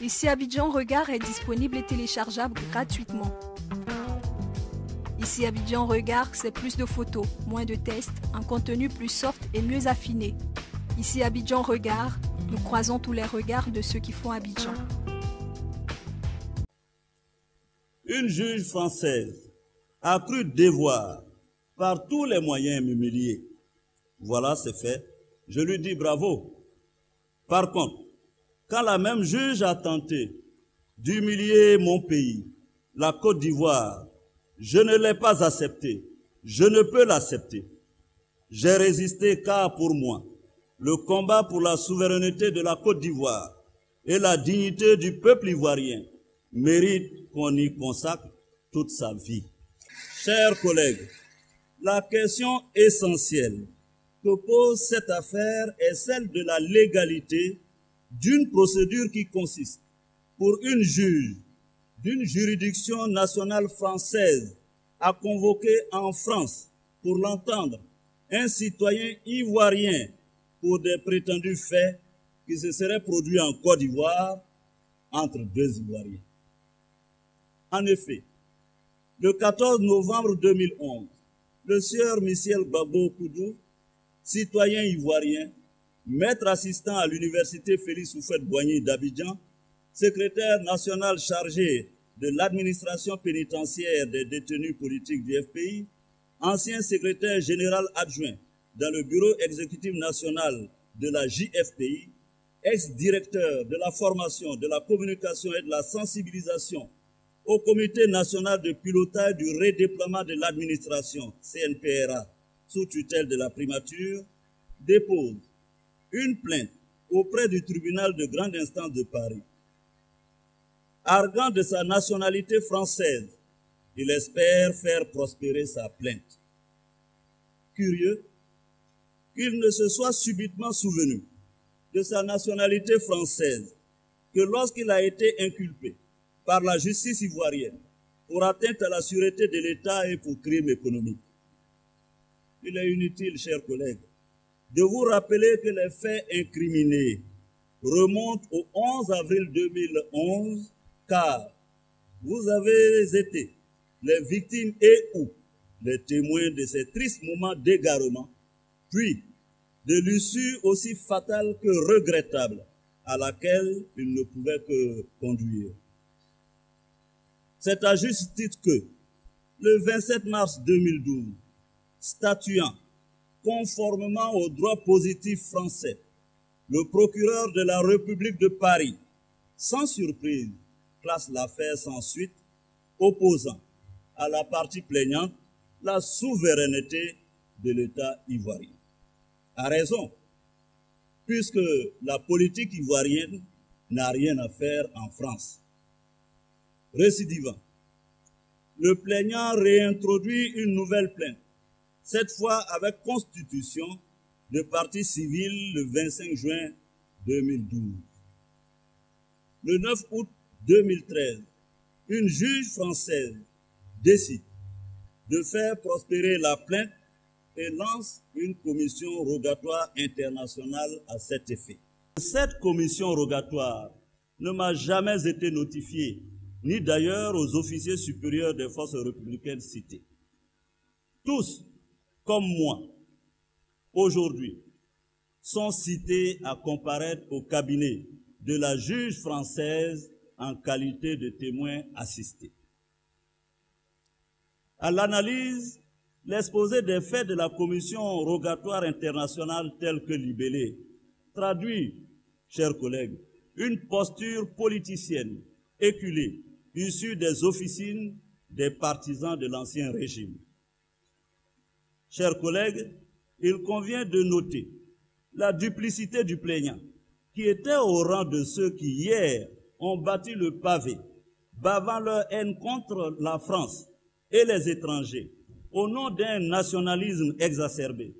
Ici Abidjan Regard est disponible et téléchargeable gratuitement. Ici Abidjan Regard, c'est plus de photos, moins de tests, un contenu plus soft et mieux affiné. Ici Abidjan Regard, nous croisons tous les regards de ceux qui font Abidjan. Une juge française a cru devoir, par tous les moyens, m'humilier. Voilà, c'est fait. Je lui dis bravo. Par contre, quand la même juge a tenté d'humilier mon pays, la Côte d'Ivoire, je ne l'ai pas accepté. Je ne peux l'accepter. J'ai résisté car pour moi, le combat pour la souveraineté de la Côte d'Ivoire et la dignité du peuple ivoirien mérite qu'on y consacre toute sa vie. Chers collègues, la question essentielle que pose cette affaire est celle de la légalité d'une procédure qui consiste pour une juge d'une juridiction nationale française à convoquer en France pour l'entendre un citoyen ivoirien pour des prétendus faits qui se seraient produits en Côte d'Ivoire entre deux Ivoiriens. En effet, le 14 novembre 2011, le sieur Michel Gbagbo Koudou, citoyen ivoirien, maître assistant à l'université Félix Houphouët-Boigny d'Abidjan, secrétaire national chargé de l'administration pénitentiaire des détenus politiques du FPI, ancien secrétaire général adjoint dans le bureau exécutif national de la JFPI, ex-directeur de la formation, de la communication et de la sensibilisation au Comité national de pilotage du redéploiement de l'administration, CNPRA, sous tutelle de la primature, dépose une plainte auprès du tribunal de grande instance de Paris. Arguant de sa nationalité française, il espère faire prospérer sa plainte. Curieux qu'il ne se soit subitement souvenu de sa nationalité française que lorsqu'il a été inculpé par la justice ivoirienne pour atteinte à la sûreté de l'État et pour crime économique. Il est inutile, chers collègues, de vous rappeler que les faits incriminés remontent au 11 avril 2011, car vous avez été les victimes et ou les témoins de ces tristes moments d'égarement, puis de l'issue aussi fatale que regrettable à laquelle il ne pouvait que conduire. C'est à juste titre que, le 27 mars 2012, statuant conformément au droit positif français, le procureur de la République de Paris, sans surprise, classe l'affaire sans suite, opposant à la partie plaignante la souveraineté de l'État ivoirien. À raison, puisque la politique ivoirienne n'a rien à faire en France. Récidivant, le plaignant réintroduit une nouvelle plainte, cette fois avec constitution de partie civile le 25 juin 2012. Le 9 août 2013, une juge française décide de faire prospérer la plainte et lance une commission rogatoire internationale à cet effet. Cette commission rogatoire ne m'a jamais été notifiée, ni d'ailleurs aux officiers supérieurs des forces républicaines cités. Tous, comme moi, aujourd'hui, sont cités à comparaître au cabinet de la juge française en qualité de témoins assistés. À l'analyse, l'exposé des faits de la commission rogatoire internationale telle que libellée traduit, chers collègues, une posture politicienne éculée, issue des officines des partisans de l'ancien régime. Chers collègues, il convient de noter la duplicité du plaignant, qui était au rang de ceux qui, hier, ont bâti le pavé, bavant leur haine contre la France et les étrangers, au nom d'un nationalisme exacerbé,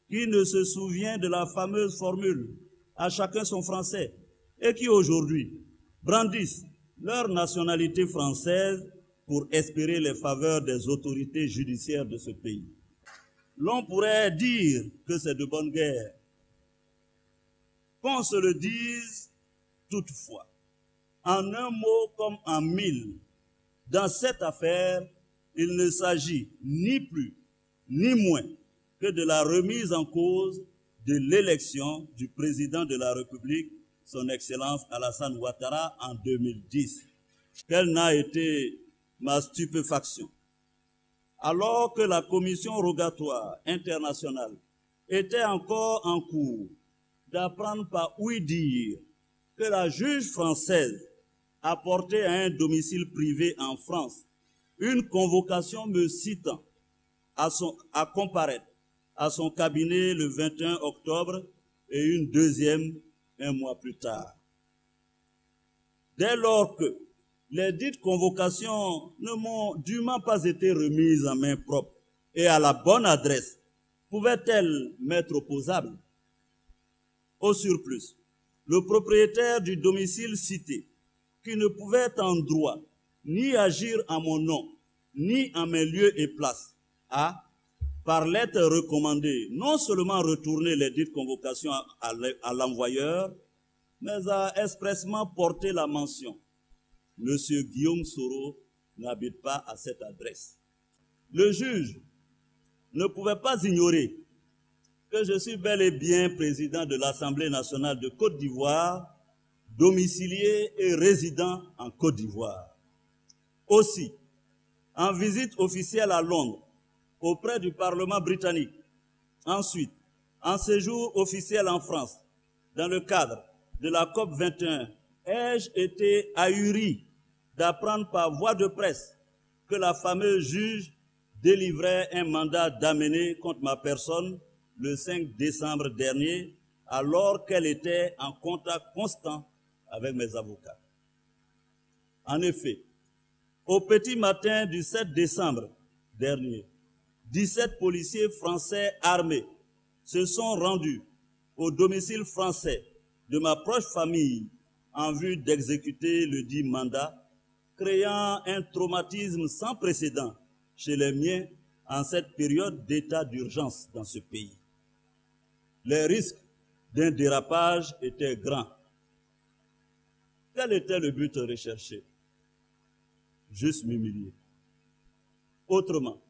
qui ne se souvient de la fameuse formule « à chacun son français » et qui aujourd'hui brandissent leur nationalité française pour espérer les faveurs des autorités judiciaires de ce pays. L'on pourrait dire que c'est de bonne guerre. Qu'on se le dise toutefois, en un mot comme en mille, dans cette affaire, il ne s'agit ni plus ni moins que de la remise en cause de l'élection du président de la République, son Excellence Alassane Ouattara, en 2010. Quelle n'a été ma stupéfaction, alors que la commission rogatoire internationale était encore en cours, d'apprendre par ouï-dire que la juge française a porté à un domicile privé en France une convocation me citant à comparaître à son cabinet le 21 octobre et une deuxième un mois plus tard. Dès lors que les dites convocations ne m'ont dûment pas été remises en main propre et à la bonne adresse, pouvaient-elles m'être opposables? Au surplus, le propriétaire du domicile cité, qui ne pouvait en droit ni agir en mon nom, ni en mes lieux et places, a, par lettre recommandée, non seulement retourné les dites convocations à l'envoyeur, mais a expressément porté la mention. Monsieur Guillaume Soro n'habite pas à cette adresse. Le juge ne pouvait pas ignorer que je suis bel et bien président de l'Assemblée nationale de Côte d'Ivoire, domicilié et résident en Côte d'Ivoire. Aussi, en visite officielle à Londres, auprès du Parlement britannique, ensuite, en séjour officiel en France, dans le cadre de la COP 21, ai-je été ahuri d'apprendre par voie de presse que la fameuse juge délivrait un mandat d'amener contre ma personne le 5 décembre dernier, alors qu'elle était en contact constant avec mes avocats. En effet, au petit matin du 7 décembre dernier, 17 policiers français armés se sont rendus au domicile français de ma proche famille en vue d'exécuter le dit mandat, créant un traumatisme sans précédent chez les miens en cette période d'état d'urgence dans ce pays. Les risques d'un dérapage étaient grands. Quel était le but recherché? Juste m'humilier. Autrement,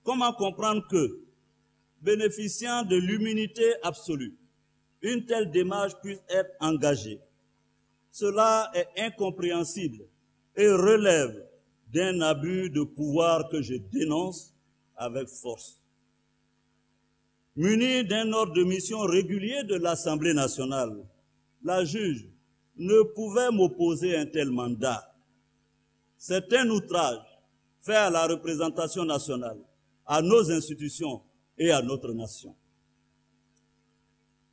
comment comprendre que, bénéficiant de l'immunité absolue, une telle démarche puisse être engagée? Cela est incompréhensible et relève d'un abus de pouvoir que je dénonce avec force. Munie d'un ordre de mission régulier de l'Assemblée nationale, la juge ne pouvait m'opposer un tel mandat. C'est un outrage fait à la représentation nationale, à nos institutions et à notre nation.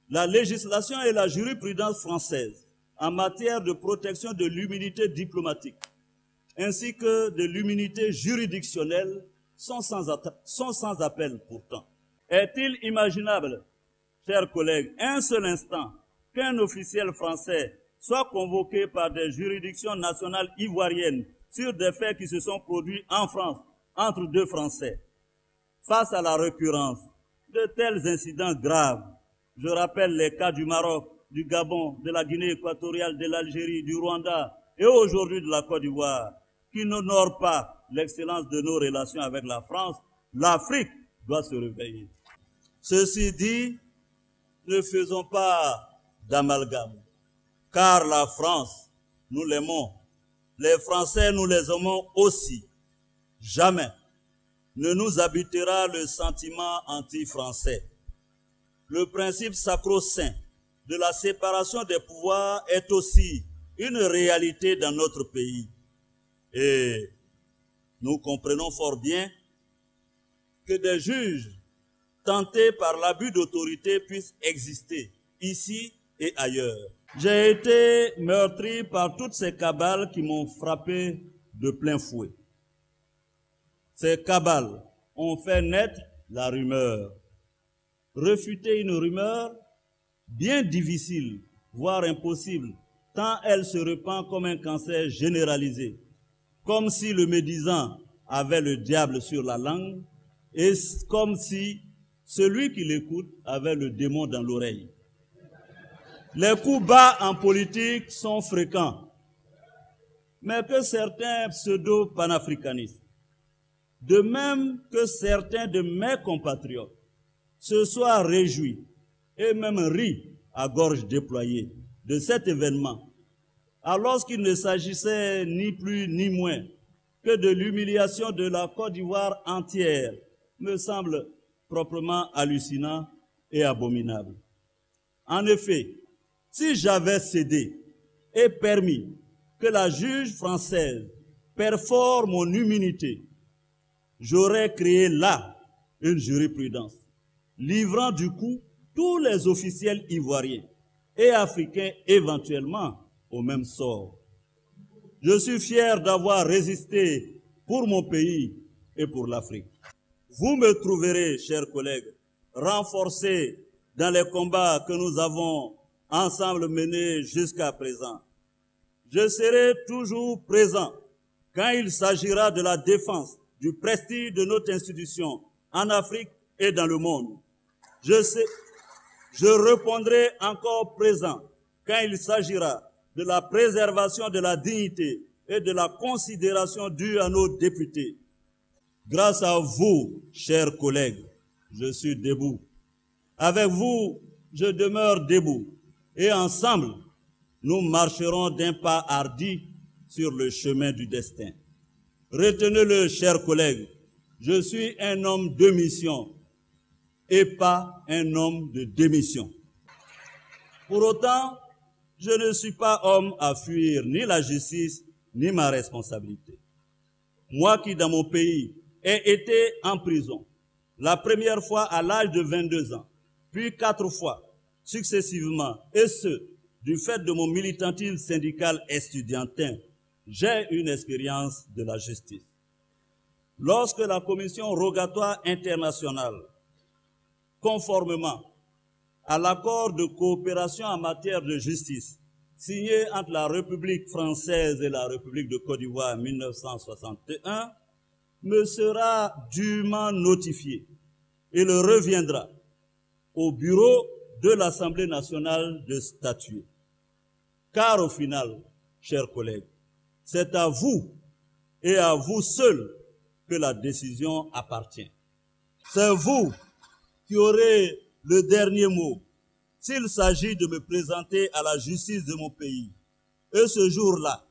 La législation et la jurisprudence française en matière de protection de l'immunité diplomatique ainsi que de l'immunité juridictionnelle sont sans appel pourtant. Est-il imaginable, chers collègues, un seul instant qu'un officiel français soit convoqué par des juridictions nationales ivoiriennes sur des faits qui se sont produits en France entre deux Français? Face à la récurrence de tels incidents graves, je rappelle les cas du Maroc, du Gabon, de la Guinée équatoriale, de l'Algérie, du Rwanda et aujourd'hui de la Côte d'Ivoire, qui n'honorent pas l'excellence de nos relations avec la France. L'Afrique doit se réveiller. Ceci dit, ne faisons pas d'amalgame, car la France, nous l'aimons. Les Français, nous les aimons aussi. Jamais ne nous habitera le sentiment anti-français. Le principe sacro-saint de la séparation des pouvoirs est aussi une réalité dans notre pays. Et nous comprenons fort bien que des juges tentés par l'abus d'autorité puissent exister ici et ailleurs. J'ai été meurtri par toutes ces cabales qui m'ont frappé de plein fouet. Ces cabales ont fait naître la rumeur. Refuter une rumeur, bien difficile, voire impossible, tant elle se répand comme un cancer généralisé, comme si le médisant avait le diable sur la langue, et comme si celui qui l'écoute avait le démon dans l'oreille. Les coups bas en politique sont fréquents, mais que certains pseudo-panafricanistes, de même que certains de mes compatriotes, se soient réjouis et même ri à gorge déployée de cet événement, alors qu'il ne s'agissait ni plus ni moins que de l'humiliation de la Côte d'Ivoire entière, me semble proprement hallucinant et abominable. En effet, si j'avais cédé et permis que la juge française perfore mon immunité, j'aurais créé là une jurisprudence, livrant du coup tous les officiels ivoiriens et africains éventuellement au même sort. Je suis fier d'avoir résisté pour mon pays et pour l'Afrique. Vous me trouverez, chers collègues, renforcés dans les combats que nous avons ensemble menés jusqu'à présent. Je serai toujours présent quand il s'agira de la défense du prestige de notre institution en Afrique et dans le monde. Je répondrai encore présent quand il s'agira de la préservation de la dignité et de la considération due à nos députés. Grâce à vous, chers collègues, je suis debout. Avec vous, je demeure debout. Et ensemble, nous marcherons d'un pas hardi sur le chemin du destin. Retenez-le, chers collègues, je suis un homme de mission et pas un homme de démission. Pour autant, je ne suis pas homme à fuir ni la justice ni ma responsabilité. Moi qui, dans mon pays, ai été en prison, la première fois à l'âge de 22 ans, puis 4 fois successivement, et ce, du fait de mon militantisme syndical estudiantin, j'ai une expérience de la justice. Lorsque la Commission rogatoire internationale, conformément à l'accord de coopération en matière de justice signé entre la République française et la République de Côte d'Ivoire en 1961, me sera dûment notifié et le reviendra au bureau de l'Assemblée nationale de statuer. Car au final, chers collègues, c'est à vous et à vous seuls que la décision appartient. C'est vous qui aurez le dernier mot s'il s'agit de me présenter à la justice de mon pays. Et ce jour-là,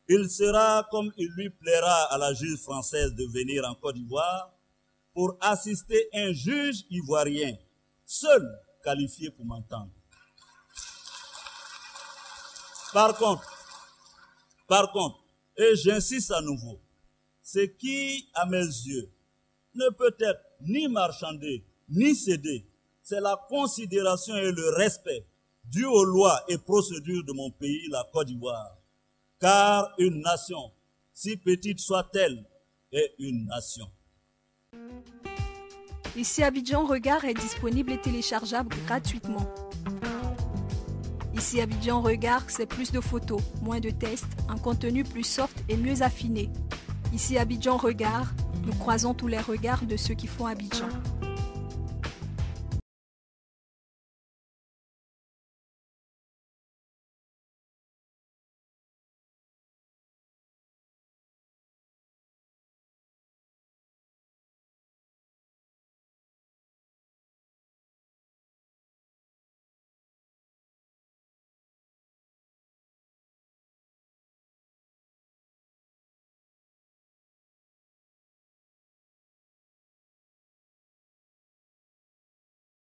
il sera comme il lui plaira à la juge française de venir en Côte d'Ivoire pour assister un juge ivoirien, seul qualifié pour m'entendre. Par contre, et j'insiste à nouveau, ce qui, à mes yeux, ne peut être ni marchandé, ni cédé, c'est la considération et le respect dû aux lois et procédures de mon pays, la Côte d'Ivoire. Car une nation, si petite soit-elle, est une nation. Ici Abidjan Regard est disponible et téléchargeable gratuitement. Ici Abidjan Regard, c'est plus de photos, moins de tests, un contenu plus soft et mieux affiné. Ici Abidjan Regard, nous croisons tous les regards de ceux qui font Abidjan.